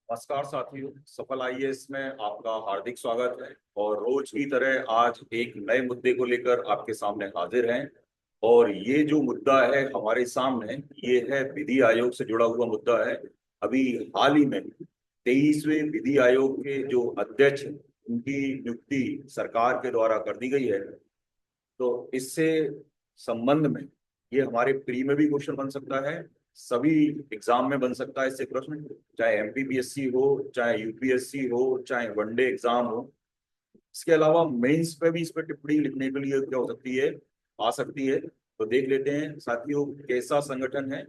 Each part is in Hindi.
नमस्कार साथियों, सफल आईएएस में आपका हार्दिक स्वागत है। और रोज की तरह आज एक नए मुद्दे को लेकर आपके सामने हाजिर हैं। और ये जो मुद्दा है हमारे सामने, ये है विधि आयोग से जुड़ा हुआ मुद्दा है। अभी हाल ही में 23वें विधि आयोग के जो अध्यक्ष हैं, उनकी नियुक्ति सरकार के द्वारा कर दी गई है। तो इससे संबंध में ये हमारे प्री में भी क्वेश्चन बन सकता है, सभी एग्जाम में बन सकता है इससे प्रश्न, चाहे एमपीपीएससी हो, चाहे यूपीएससी हो, चाहे वनडे एग्जाम हो। इसके अलावा मेंस पे भी इस पर टिप्पणी लिखने के लिए क्या हो सकती है, आ सकती है। तो देख लेते हैं साथियों, कैसा संगठन है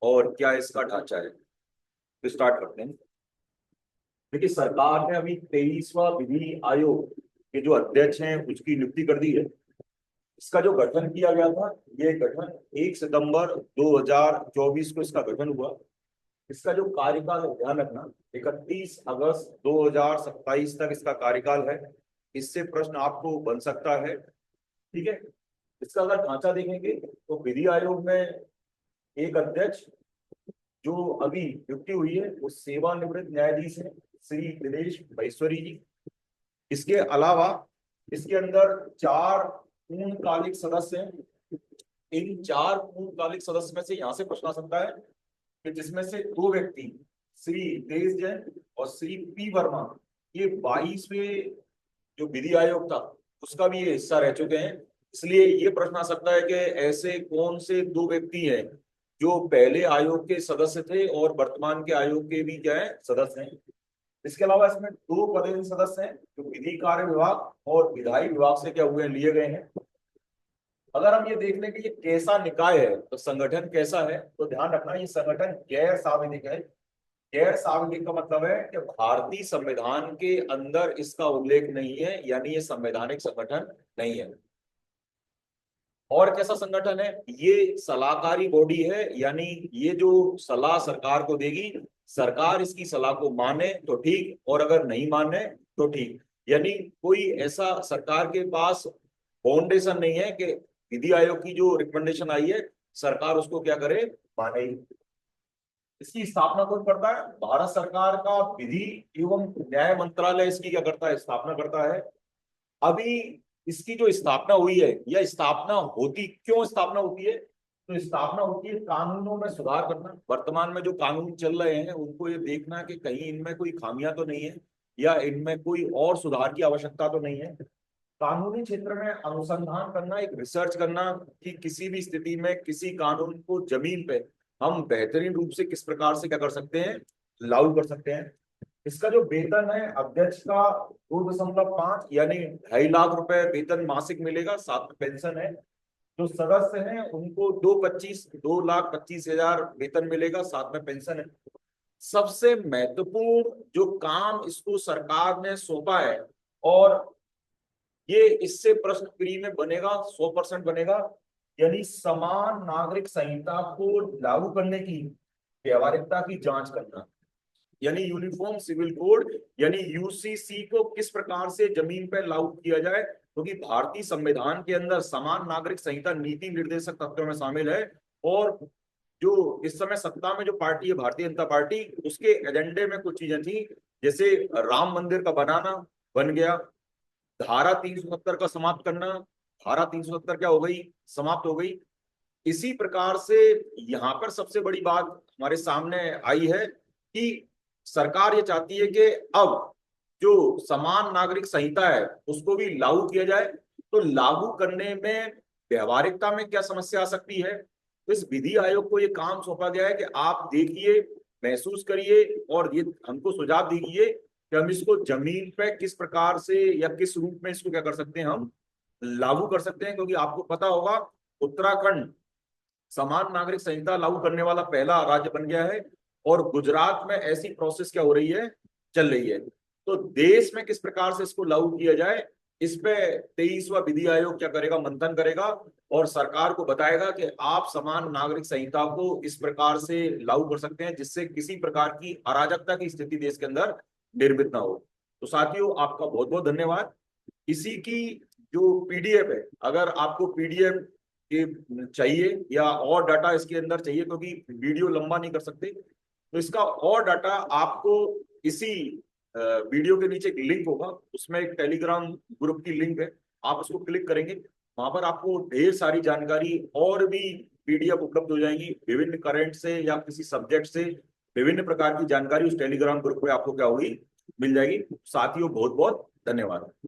और क्या इसका ढांचा है। तो स्टार्ट करते हैं। देखिए, सरकार ने अभी 23वां विधि आयोग के जो अध्यक्ष हैं उसकी नियुक्ति कर दी है। इसका जो गठन किया गया था, ये गठन 1 सितंबर 2024 को इसका गठन हुआ। इसका जो कार्यकाल है, ध्यान रखना, 31 अगस्त 2027 तक इसका कार्यकाल है। इससे प्रश्न आपको बन सकता है। ठीक है। इसका अगर ढांचा देखेंगे तो विधि आयोग में एक अध्यक्ष जो अभी नियुक्ति हुई है वो सेवानिवृत्त न्यायाधीश है, श्री दिनेश महेश्वरी जी। इसके अलावा इसके अंदर 4 पूर्णकालिक सदस्य हैं। इन 4 पूर्णकालिक सदस्य में से यहां से प्रश्न आ सकता है कि जिसमें से 2 व्यक्ति, श्री देश जैन और श्री पी वर्मा, ये 22वें जो विधि आयोग था उसका भी ये हिस्सा रह चुके हैं। इसलिए ये प्रश्न आ सकता है कि ऐसे कौन से 2 व्यक्ति हैं जो पहले आयोग के सदस्य थे और वर्तमान के आयोग के भी क्या है, सदस्य हैं। इसके अलावा इसमें 2 पदेन सदस्य हैं जो विधि कार्य विभाग और विधायी विभाग से क्या हुए, लिए गए हैं। अगर हम ये देख लें कि ये कैसा निकाय है, तो संगठन कैसा है, तो ध्यान रखना ये संगठन गैर सांविधिक है। गैर सांविधिक का मतलब है कि भारतीय संविधान के अंदर इसका उल्लेख नहीं है, यानी ये संवैधानिक संगठन नहीं है। और कैसा संगठन है, ये सलाहकारी बॉडी है, यानी ये जो सलाह सरकार को देगी, सरकार इसकी सलाह को माने तो ठीक, और अगर नहीं माने तो ठीक। यानी कोई ऐसा सरकार के पास फाउंडेशन नहीं है कि विधि आयोग की जो रिकमेंडेशन आई है सरकार उसको क्या करे, माने ही। इसकी स्थापना कौन करता है, भारत सरकार का विधि एवं न्याय मंत्रालय इसकी क्या करता है, स्थापना करता है। अभी इसकी जो स्थापना हुई है, या स्थापना होती, क्यों स्थापना होती है, तो स्थापना होती है कानूनों में सुधार करना। वर्तमान में जो कानून चल रहे हैं उनको ये देखना कि कहीं इनमें कोई खामियां तो नहीं है, या इनमें कोई और सुधार की आवश्यकता तो नहीं है। कानूनी क्षेत्र में अनुसंधान करना, एक रिसर्च करना कि किसी भी स्थिति में किसी कानून को जमीन पे हम बेहतरीन रूप से किस प्रकार से क्या कर सकते हैं, लागू कर सकते हैं। इसका जो वेतन है अध्यक्ष का 2.5 यानी 2.5 लाख रुपए वेतन मासिक मिलेगा, साथ में पेंशन है। जो सदस्य हैं उनको 2 लाख 25 हजार वेतन मिलेगा, साथ में पेंशन है। सबसे महत्वपूर्ण जो काम इसको सरकार ने सौंपा है, और ये इससे प्रश्न प्री में बनेगा, 100% बनेगा, यानी समान नागरिक संहिता को लागू करने की व्यवहारिकता की जांच करना। यानी यूनिफॉर्म सिविल कोड, यानी यूसीसी को किस प्रकार से जमीन पर लागू किया जाए, क्योंकि भारतीय संविधान के अंदर समान नागरिक संहिता नीति निर्देशक तत्वों में शामिल है। और जो इस समय सत्ता में जो पार्टी है भारतीय जनता पार्टी, उसके एजेंडे में कुछ चीजें थी, जैसे राम मंदिर का बनाना बन गया, धारा 370 का समाप्त करना, धारा 370 क्या हो गई, समाप्त हो गई। इसी प्रकार से यहाँ पर सबसे बड़ी बात हमारे सामने आई है कि सरकार ये चाहती है कि अब जो समान नागरिक संहिता है उसको भी लागू किया जाए। तो लागू करने में व्यवहारिकता में क्या समस्या आ सकती है, तो इस विधि आयोग को ये काम सौंपा गया है कि आप देखिए, महसूस करिए, और ये हमको सुझाव दीजिए कि हम इसको जमीन पे किस प्रकार से या किस रूप में इसको क्या कर सकते हैं, हम लागू कर सकते हैं। क्योंकि आपको पता होगा उत्तराखंड समान नागरिक संहिता लागू करने वाला पहला राज्य बन गया है, और गुजरात में ऐसी प्रोसेस क्या हो रही है, चल रही है। तो देश में किस प्रकार से इसको लागू किया जाए, इस पे 23वां विधि आयोग क्या करेगा, मंथन करेगा, और सरकार को बताएगा कि आप समान नागरिक संहिता को इस प्रकार से लागू कर सकते हैं जिससे किसी प्रकार की अराजकता की स्थिति देश के अंदर निर्मित ना हो। तो साथियों, आपका बहुत बहुत धन्यवाद। इसी की जो पीडीएफ है, अगर आपको पीडीएफ के चाहिए या और डाटा इसके अंदर चाहिए, क्योंकि वीडियो लंबा नहीं कर सकते, तो इसका और डाटा आपको इसी वीडियो के नीचे एक लिंक होगा, उसमें एक टेलीग्राम ग्रुप की लिंक है, आप उसको क्लिक करेंगे, वहां पर आपको ढेर सारी जानकारी और भी पीडीएफ उपलब्ध हो जाएंगी विभिन्न करंट से या किसी सब्जेक्ट से। विभिन्न प्रकार की जानकारी उस टेलीग्राम ग्रुप पे आपको क्या होगी, मिल जाएगी। साथियों बहुत बहुत धन्यवाद।